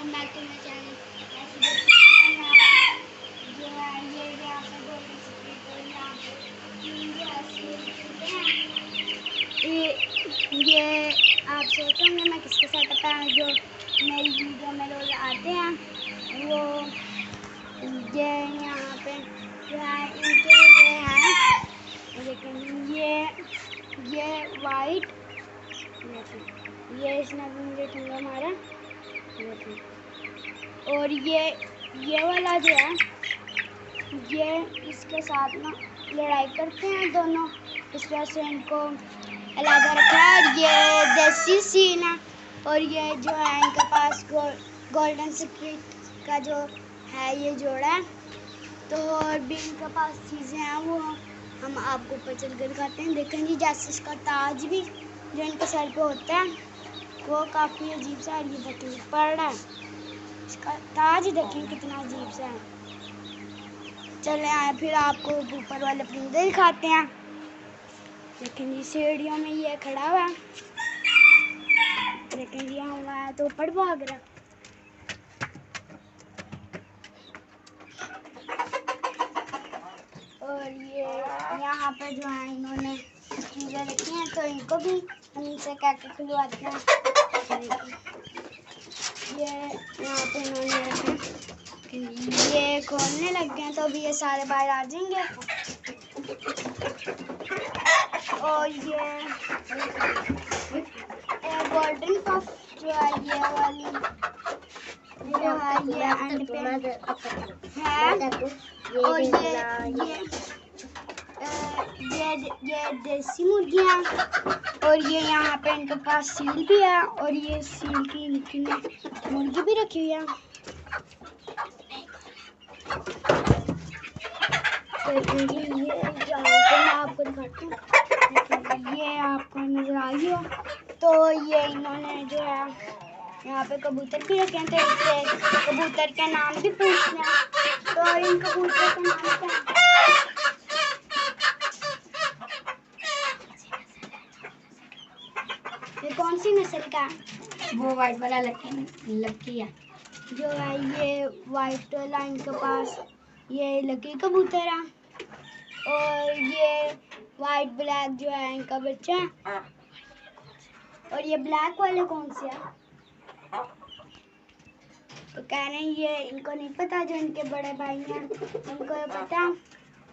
Welcome back to my channel. जो है ये यहाँ पे गोल्डन स्प्रिट और यहाँ पे ये आप सोचोगे मैं किसके साथ आता हूँ जो मेरी वीडियो में रोज आते हैं वो ये यहाँ पे जो है इनके लिए है। लेकिन ये वाइट ये इसने भी मुझे ठंडा मारा और ये वाला जो है ये इसके साथ ना लड़ाई करते हैं दोनों, इस वजह से इनको अलग रखा है। ये देसी सीन है और ये जो है इनके पास गोल्डन स्प्रिट का जो है ये जोड़ा है। तो और भी इनके पास चीज़ें हैं वो हम आपको ऊपर चल कर दिखाते हैं। देखें जी जैसे इसका ताज भी जो इनके सर पे होता है वो काफ़ी अजीब सा है। ये देखिए पड़ रहा है, इसका ताज देखिए कितना अजीब सा है। चले आए फिर आपको ऊपर वाले परिंदे दिखाते हैं। लेकिन जी सीढ़ियों में ये खड़ा हुआ है, लेकिन जी हम आया तो ऊपर भाग रहा। और ये यहाँ पे जो है इन्होंने चीज़ें रखी हैं तो इनको भी हम इनसे क्या क्या खुलवाते हैं। ये यहाँ पे इन्होंने रखे, ये खोलने लग गए तो अभी ये सारे बाहर आ जाएंगे। और ये गोल्डन पफ जो है ये वाली जो है ये एंड पे है। और ये देसी मुर्गियाँ और ये यहाँ पे इनके पास सील भी है और ये सील की मुर्गी भी रखी हुई है। तो ये यहाँ पे मैं आपको दिखाती हूँ, ये आपको नजर आ गया। तो ये इन्होंने जो है यहाँ पे कबूतर भी रखे हैं, तो इससे कबूतर के नाम भी पूछते हैं। तो इन कबूतर के नाम क्या है? ये कौन सी नस्ल का है? वो वाइट वाला लकी है जो है ये वाइट वाला इनके पास ये लकी कबूतर है। और ये वाइट ब्लैक जो है इनका बच्चा है। और ये ब्लैक वाले कौन से है? तो कह रहे हैं ये इनको नहीं पता, जो इनके बड़े भाई हैं उनको ये पता।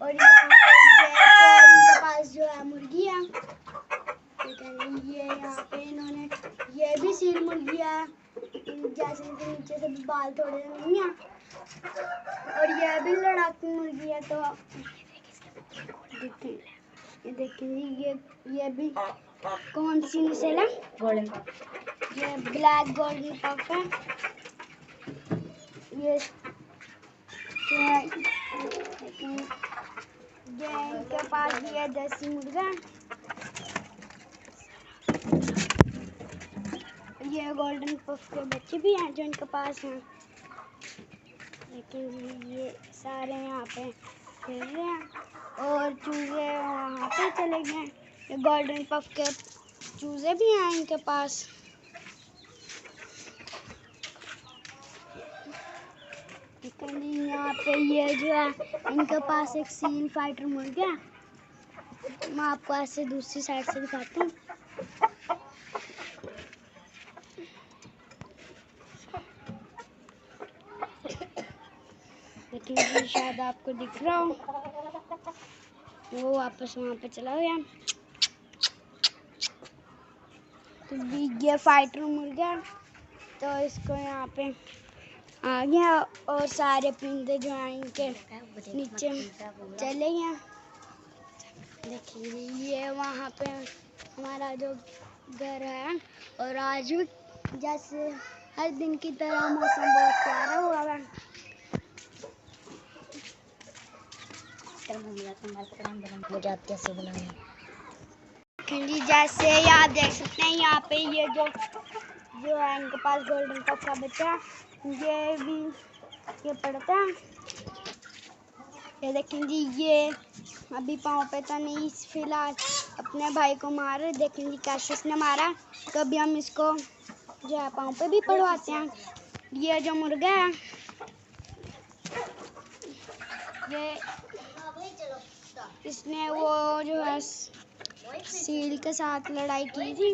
और इनके पास जो है मुर्गी है, ये यहाँ पे इन्होंने ये भी सील मुर्गी है, जैसे इनके नीचे से भी बाल थोड़े नहीं है। और ये भी लड़ाकू मुर्गी है। तो ये देखिए ये भी कौन सी नस्ल है? गोल्डन। ये ब्लैक गोल्डन पफ है। ये इनके पास ये देसी मुर्गा, ये गोल्डन पफ के बच्चे भी हैं जो इनके पास हैं। लेकिन ये सारे यहाँ पे खेल रहे हैं और चूजे वहाँ पे चले गए। ये गोल्डन पफ के चूजे भी हैं इनके पास। यहाँ पे ये जो है इनके पास एक सील फाइटर मुर्गा है। मैं आपको ऐसे दूसरी साइड से दिखाती हूँ। लेकिन शायद आपको दिख रहा हो, वो वापस वहाँ पे चला गया। तो ये फाइटर मुर्गा, तो इसको यहाँ पे आ गया और सारे परिंदे जो हैं इनके नीचे चले गए। देखिए ये वहाँ पे हमारा जो घर है और आज भी जैसे हर दिन की तरह मौसम बहुत प्यारा हुआ है। जैसे आप देख सकते हैं यहाँ पे ये जो है इनके पास गोल्डन पफ का बच्चा, ये भी ये पड़ता है। ये देखें जी ये अभी पाँव पे तो नहीं, फिलहाल अपने भाई को मार रहे। देखें जी कैसे इसने मारा। तो अभी हम इसको जो है पाँव पे भी पड़वाते हैं। ये जो मुर्गा है ये इसने वो जो है सील के साथ लड़ाई की थी।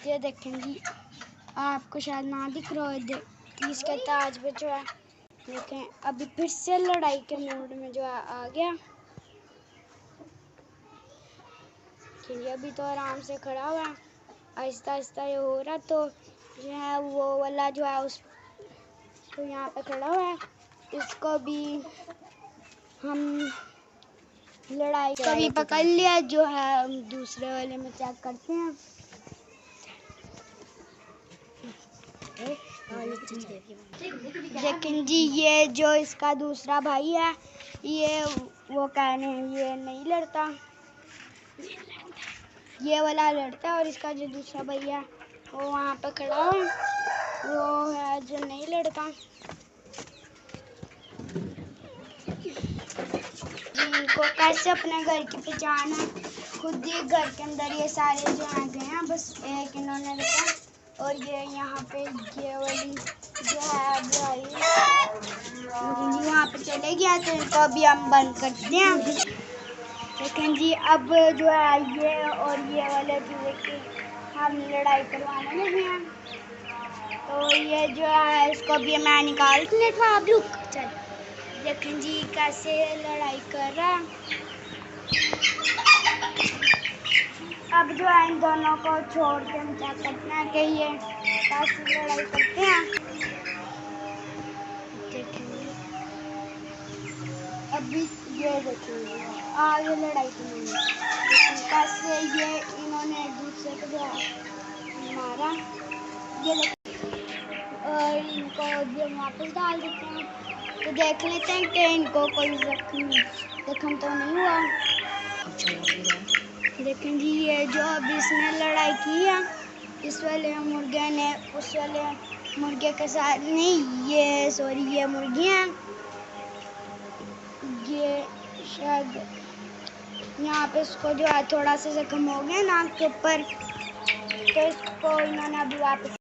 ये देखें जी, आपको शायद ना दिख रहा है, इसके ताज पे जो है देखें अभी फिर से लड़ाई के मूड में जो है आ गया। अभी तो आराम से खड़ा हुआ है, आहिस्ता आहिस्ता ये हो रहा, तो जो है वो वाला जो है उस तो यहाँ पे खड़ा हुआ है, इसको भी हम लड़ाई कभी पकड़ लिया, जो है हम दूसरे वाले में चेक करते हैं। लेकिन जी ये जो इसका दूसरा भाई है, ये वो कहने ये नहीं लड़ता, ये वाला लड़ता है, और इसका जो दूसरा भैया है वो वहाँ पे खड़ा है, वो है जो नहीं लड़ता। इनको कैसे अपने घर की पहचान है, खुद ही घर के अंदर ये सारे जो आ गए हैं, बस एक इन्होंने रखा, और ये यहाँ पे ये वाली जो है अभी आई जी वहाँ पे चले गया, तो इनको अभी हम बंद करते हैं। लेकिन जी अब जो है ये और ये वाले जो कि हम लड़ाई करवाने लगे हैं, तो ये जो है इसको भी मैं निकाल चल। देखें जी कैसे लड़ाई कर रहा है। अब जो है इन दोनों को छोड़ के हम क्या करते हैं कि ये कैसे लड़ाई करते हैं। देखेंगे अभी ये देखेंगे आगे लड़ाई करेंगे, लेकिन कैसे ये इन्होंने एक दूसरे को जो है मारा, ये और इनको ये वापस डाल देते हैं, तो देख लेते हैं कि इनको कोई जख्म तो नहीं हुआ। देखें जी ये जो अभी इसने लड़ाई की है, इस वाले मुर्गे ने उस वाले मुर्गे के साथ नहीं, ये सॉरी ये मुर्गियाँ, ये शायद यहाँ पे इसको जो है थोड़ा सा जख्म हो गया नाक के ऊपर, तो इसको इन्होंने अभी वापस